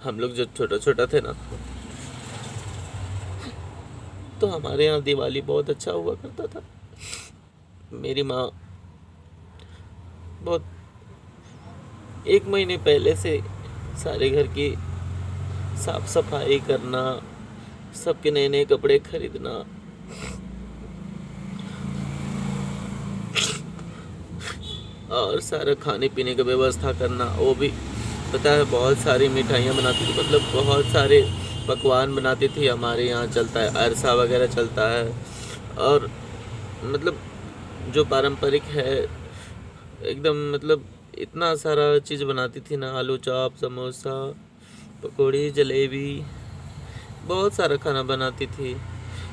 हम लोग जब छोटा छोटा थे ना, तो हमारे यहाँ दिवाली बहुत अच्छा हुआ करता था। मेरी माँ बहुत 1 महीने पहले से सारे घर की साफ सफाई करना, सबके नए नए कपड़े खरीदना, और सारा खाने पीने का व्यवस्था करना। वो भी पता है, बहुत सारी मिठाइयाँ बनाती थी, मतलब बहुत सारे पकवान बनाती थी। हमारे यहाँ चलता है अरसा वगैरह चलता है, और मतलब जो पारंपरिक है एकदम, मतलब इतना सारा चीज़ बनाती थी ना, आलू चाप, समोसा, पकौड़ी, जलेबी, बहुत सारा खाना बनाती थी।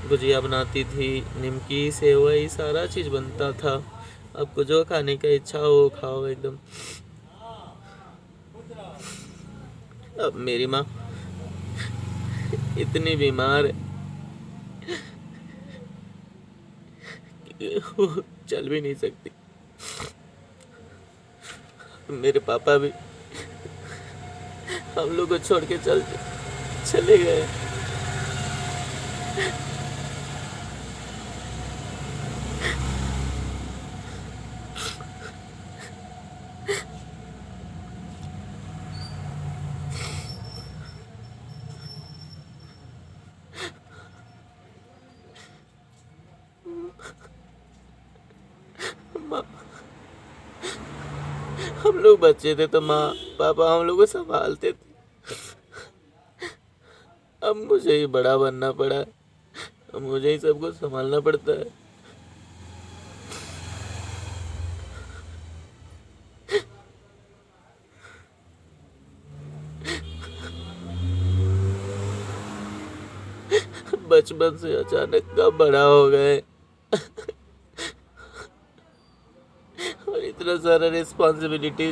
गुजिया बनाती थी, निमकी, सेवई, सारा चीज़ बनता था। आपको जो खाने का इच्छा हो खाओ एकदम। अब मेरी माँ इतनी बीमार है कि वो चल भी नहीं सकती। मेरे पापा भी हम लोग को छोड़ के चले गए। माँ, हम लोग बच्चे थे तो माँ पापा हम लोग को संभालते थे। अब मुझे ही बड़ा बनना पड़ा है, अब मुझे ही सबको संभालना पड़ता है। बचपन से अचानक कब बड़ा हो गए, और इतना सारा रिस्पॉन्सिबिलिटी।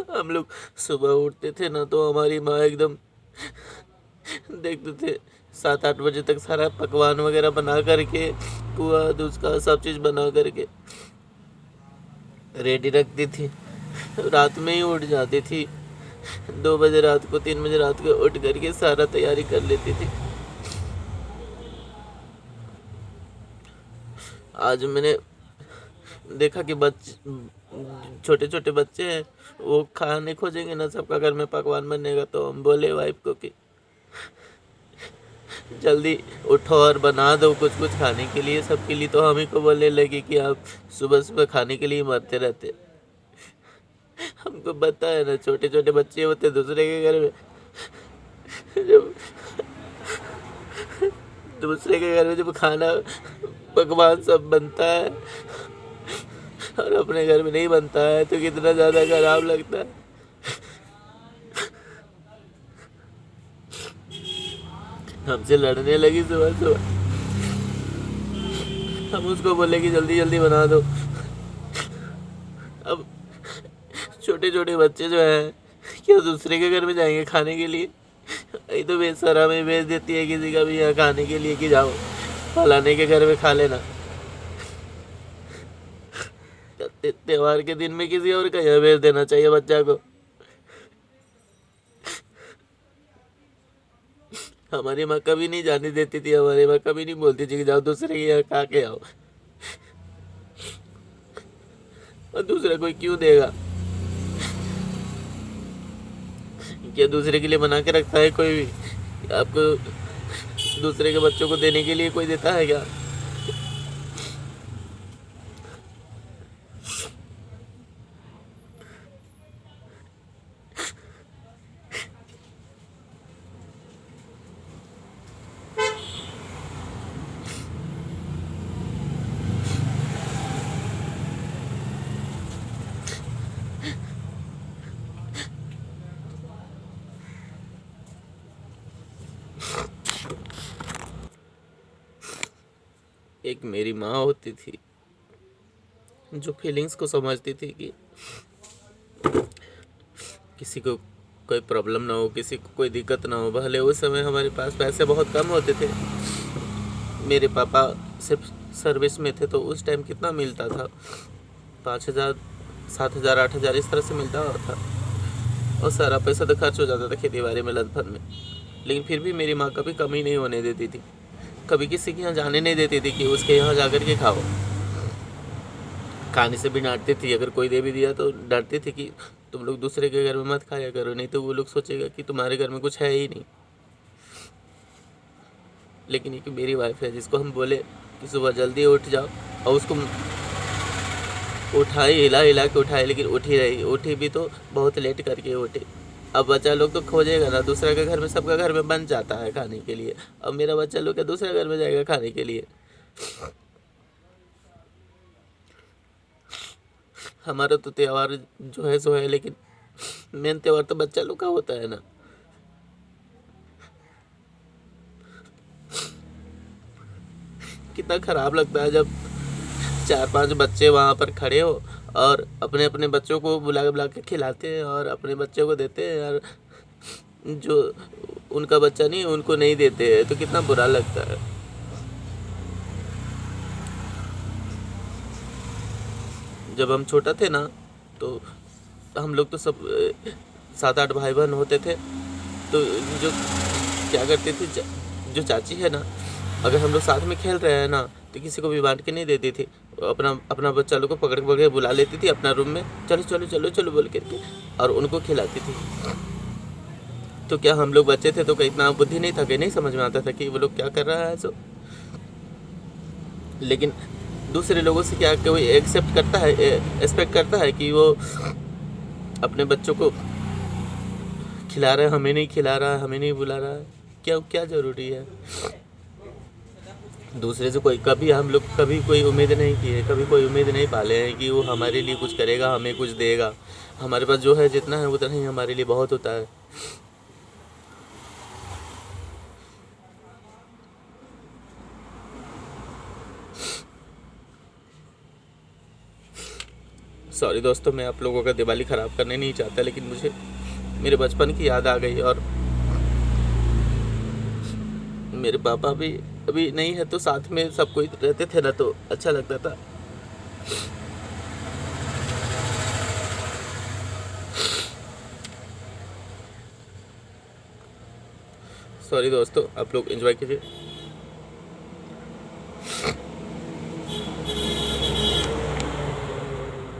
हम लोग सुबह उठते थे ना, तो हमारी माँ एकदम देखते थे 7-8 बजे तक सारा पकवान वगैरह बना करके, पुआ दूसका सब चीज़ बना करके रेडी रखती थी। रात में ही उठ जाती थी, 2 बजे रात को, 3 बजे रात को उठ करके सारा तैयारी कर लेती थी। आज मैंने देखा कि छोटे छोटे बच्चे हैं, वो खाने खोजेंगे ना, सबका घर में पकवान बनेगा, तो हम बोले वाइफ को कि जल्दी उठो और बना दो कुछ कुछ खाने के लिए सबके लिए। तो हम ही को बोलने लगे कि आप सुबह सुबह खाने के लिए मरते रहते। हमको पता है ना, छोटे छोटे बच्चे होते दूसरे के घर में, जब दूसरे के घर में जब खाना पकवान सब बनता है और अपने घर में नहीं बनता है, तो कितना ज़्यादा खराब लगता है। हमसे लड़ने लगी सुबह सुबह। हम उसको बोले कि जल्दी जल्दी बना दो। अब छोटे छोटे बच्चे जो हैं, क्या दूसरे के घर में जाएंगे खाने के लिए? ये तो बेसरा में भेज देती है किसी का भी यहाँ खाने के लिए कि जाओ फलाने के घर में खा लेना। त्योहार के दिन में किसी और का यहाँ भेज देना चाहिए बच्चा को। हमारी माँ कभी नहीं जाने देती थी, हमारी माँ कभी नहीं बोलती थी कि जाओ दूसरे के यहाँ खा के आओ। और दूसरा कोई क्यों देगा? क्या दूसरे के लिए बना के रखता है कोई भी? आपको दूसरे के बच्चों को देने के लिए कोई देता है क्या? एक मेरी माँ होती थी जो फीलिंग्स को समझती थी कि किसी को कोई प्रॉब्लम ना हो, किसी को कोई दिक्कत ना हो। भले उस समय हमारे पास पैसे बहुत कम होते थे। मेरे पापा सिर्फ सर्विस में थे, तो उस टाइम कितना मिलता था, 5,000 7,000 8,000 इस तरह से मिलता था, और सारा पैसा तो खर्च हो जाता था खेती बाड़ी में, लदफन में। लेकिन फिर भी मेरी माँ कभी कमी नहीं होने देती थी, कभी किसी के यहाँ जाने नहीं देती थी कि उसके यहाँ जा कर के खाओ। खाने से भी डांटती थी, अगर कोई दे भी दिया तो डांटती थी कि तुम लोग दूसरे के घर में मत खाया करो, नहीं तो वो लोग सोचेगा कि तुम्हारे घर में कुछ है ही नहीं। लेकिन ये कि मेरी वाइफ है, जिसको हम बोले कि सुबह जल्दी उठ जाओ, और उसको उठाई, हिला हिला के उठाई, लेकिन उठी रही, उठी भी तो बहुत लेट करके उठी। अब बच्चा लोग तो खोजेगा ना, दूसरे के घर में, सबका घर में बन जाता है खाने के लिए, अब मेरा बच्चा लोग क्या दूसरे घर में जाएगा खाने के लिए। हमारा तो त्यौहार जो है सो है, लेकिन मेन त्यौहार तो बच्चा लोग का होता है ना। कितना खराब लगता है जब 4-5 बच्चे वहाँ पर खड़े हो और अपने अपने बच्चों को बुला बुला के खिलाते हैं और अपने बच्चों को देते हैं, और जो उनका बच्चा नहीं उनको नहीं देते हैं, तो कितना बुरा लगता है। जब हम छोटा थे ना, तो हम लोग तो सब 7-8 भाई बहन होते थे, तो जो क्या करती थी, जो चाची है ना, अगर हम लोग साथ में खेल रहे हैं ना, तो किसी को भी बांट के नहीं देती थी, अपना अपना बच्चा लोग को पकड़ पकड़ के बुला लेती थी अपना रूम में, चलो चलो चलो चलो बोल करके, और उनको खिलाती थी। तो क्या हम लोग बच्चे थे तो कहीं इतना बुद्धि नहीं था कि नहीं समझ में आता था कि वो लोग क्या कर रहा है सो। लेकिन दूसरे लोगों से क्या कोई एक्सेप्ट करता है, एक्सपेक्ट करता है कि वो अपने बच्चों को खिला रहा है, हमें नहीं खिला रहा है, हमें नहीं बुला रहा है, क्या क्या ज़रूरी है। दूसरे से कोई कभी हम लोग कभी कोई उम्मीद नहीं की है, कभी कोई उम्मीद नहीं पाले हैं कि वो हमारे लिए कुछ करेगा, हमें कुछ देगा। हमारे पास जो है जितना है उतना ही हमारे लिए बहुत होता है। सॉरी दोस्तों, मैं आप लोगों का दिवाली ख़राब करने नहीं चाहता, लेकिन मुझे मेरे बचपन की याद आ गई, और मेरे पापा भी अभी नहीं है, तो साथ में सब कोई रहते थे ना, तो अच्छा लगता था। सॉरी दोस्तों, आप लोग एंजॉय कीजिए।